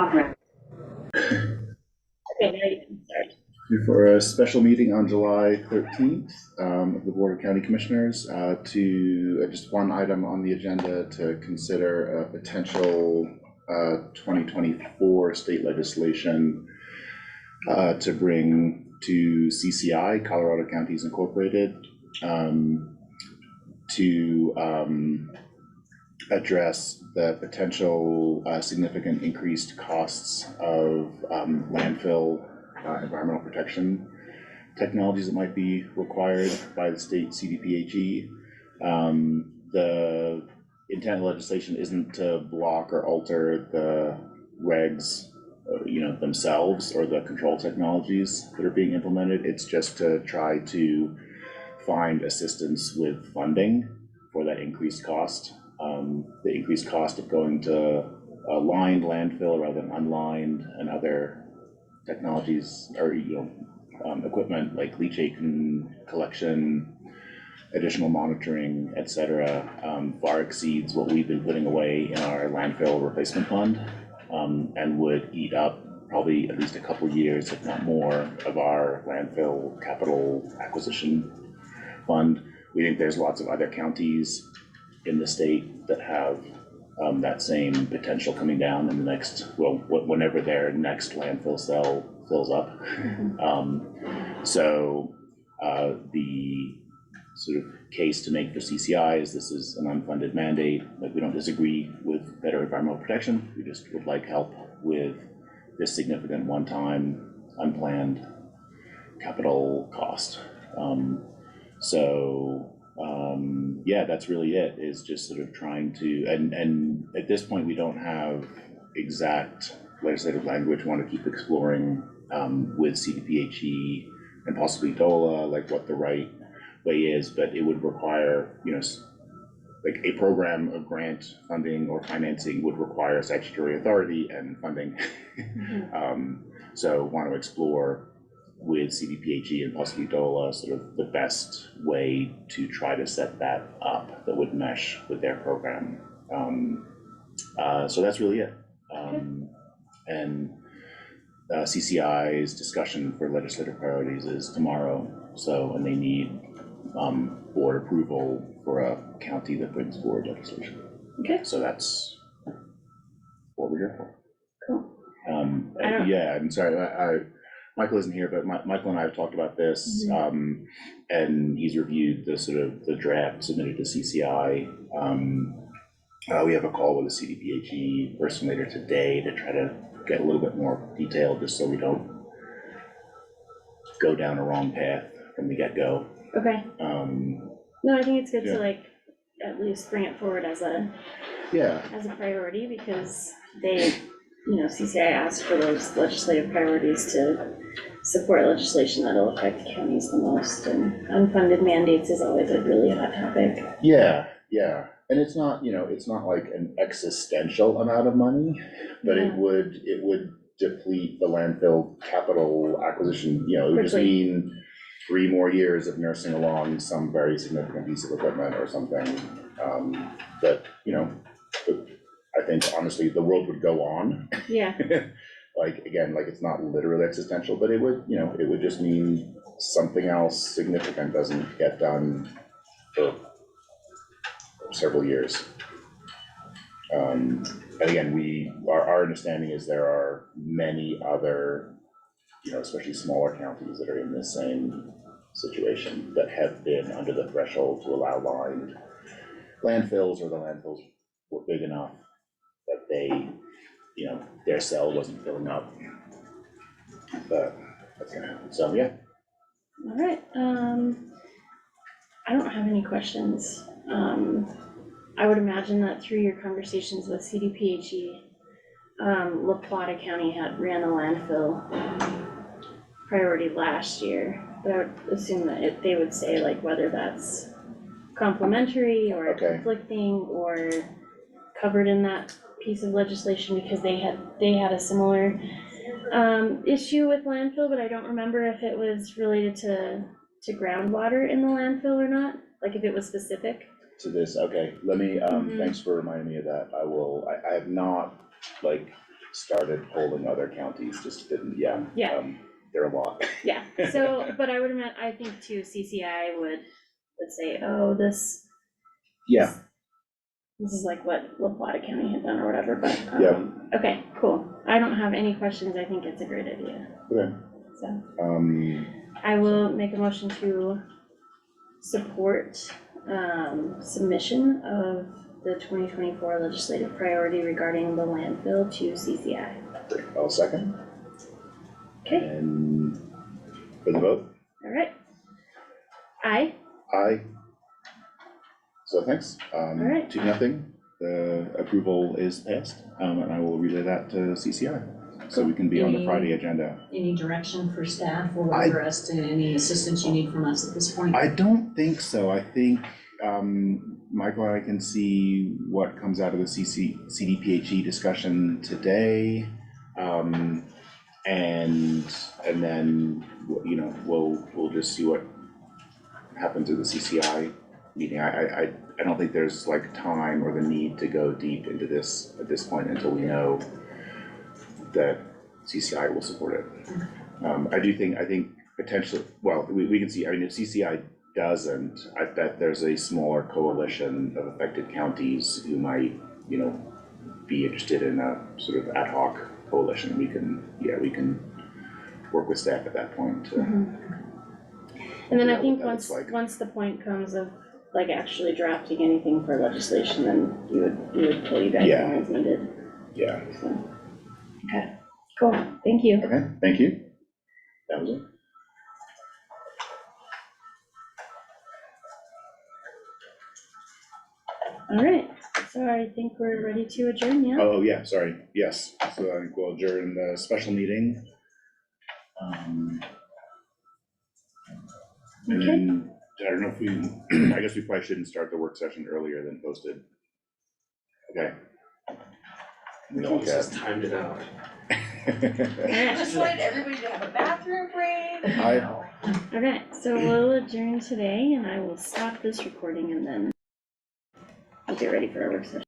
Okay, now you can start. For a special meeting on July 13th of the Board of County Commissioners to just one item on the agenda to consider a potential 2024 state legislation to bring to CCI, Colorado Counties Incorporated, to address the potential significant increased costs of landfill environmental protection technologies that might be required by the state CDPHE. The intent of the legislation isn't to block or alter the regs, themselves or the control technologies that are being implemented. It's just to try to find assistance with funding for that increased cost. The increased cost of going to a lined landfill rather than unlined, and other technologies or equipment like leachate collection, additional monitoring, etc., far exceeds what we've been putting away in our landfill replacement fund, and would eat up probably at least a couple years, if not more, of our landfill capital acquisition fund. We think there's lots of other counties in the state that have that same potential coming down in the next, whenever their next landfill cell fills up. So the sort of case to make for CCI is this is an unfunded mandate. Like, we don't disagree with better environmental protection. We just would like help with this significant one-time unplanned capital cost. Yeah, that's really it, is just sort of trying to, and at this point we don't have exact legislative language. We want to keep exploring with CDPHE and possibly DOLA, like what the right way is, but it would require, like a program of grant funding or financing would require statutory authority and funding. So want to explore with CDPHE and possibly DOLA sort of the best way to try to set that up that would mesh with their program. So that's really it. And CCI's discussion for legislative priorities is tomorrow. So, and they need board approval for a county that brings forward legislation. Okay. So that's what we're here for. Cool. Yeah, I'm sorry. Michael isn't here, but Michael and I have talked about this, and he's reviewed the sort of the draft submitted to CCI. We have a call with the CDPHE person later today to try to get a little bit more detail, just so we don't go down a wrong path from the get-go. Okay. No, I think it's good to like at least bring it forward as a priority, because they, CCI asked for those legislative priorities to support legislation that'll affect counties the most, and unfunded mandates is always a really hot topic. Yeah, and it's not, it's not like an existential amount of money, but it would deplete the landfill capital acquisition. It would just mean 3 more years of nursing along some very significant piece of equipment or something. That I think honestly the world would go on. Yeah. Like, again, like, it's not literally existential, but it would, it would just mean something else significant doesn't get done for several years. And again, our understanding is there are many other, especially smaller counties that are in the same situation that have been under the threshold to allow lined landfills, or the landfills were big enough that they, their cell wasn't filling up. But that's gonna happen. So yeah. All right. I don't have any questions. I would imagine that through your conversations with CDPHE, La Plata County ran a landfill priority last year, but I would assume that they would say like whether that's complementary or conflicting or covered in that piece of legislation, because they had a similar issue with landfill, but I don't remember if it was related to groundwater in the landfill or not, like if it was specific to this. Okay, let me thanks for reminding me of that. I have not like started polling other counties, just didn't, Yeah. there are a lot. Yeah, so, but I would imagine, I think too, CCI would say, oh, this Yeah, is like what La Plata County had done or whatever, but, Yeah. okay, cool. I don't have any questions, I think it's a great idea, okay, so. I will make a motion to support, submission of the 2024 legislative priority regarding the landfill to CCI. I'll second. Okay, And for the vote, all right. Aye, aye. So thanks. right. 2-0, the approval is passed, and I will relay that to CCI, so we can be on the Friday agenda. Any direction for staff or whatever as to any assistance you need from us at this point? I don't think so. I think, Michael and I can see what comes out of the CDPHE discussion today. And then, you know, we'll just see what happens at the CCI meeting. I don't think there's like time or the need to go deep into this at this point until we know that CCI will support it. I think potentially, well, we can see, I mean, if CCI doesn't, I bet there's a smaller coalition of affected counties who might, you know, be interested in a sort of ad hoc coalition. We can work with staff at that point to And then I figure out think what that looks like. once the point comes of like actually drafting anything for legislation, then you would pull you guys Yeah. in as needed, Yeah, so. Okay, cool, thank you. okay, thank you. That was it. All right, so I think we're ready to adjourn, yeah? Oh, yeah, sorry, yes, so I think we'll adjourn the special meeting. And Okay. then, I don't know if we, I guess we probably shouldn't start the work session earlier than posted. Okay. We all Just timed it out. Alright. Just wanted everybody to have a bathroom break. Okay, so we'll adjourn today and I will stop this recording and then I'll get ready for our work session.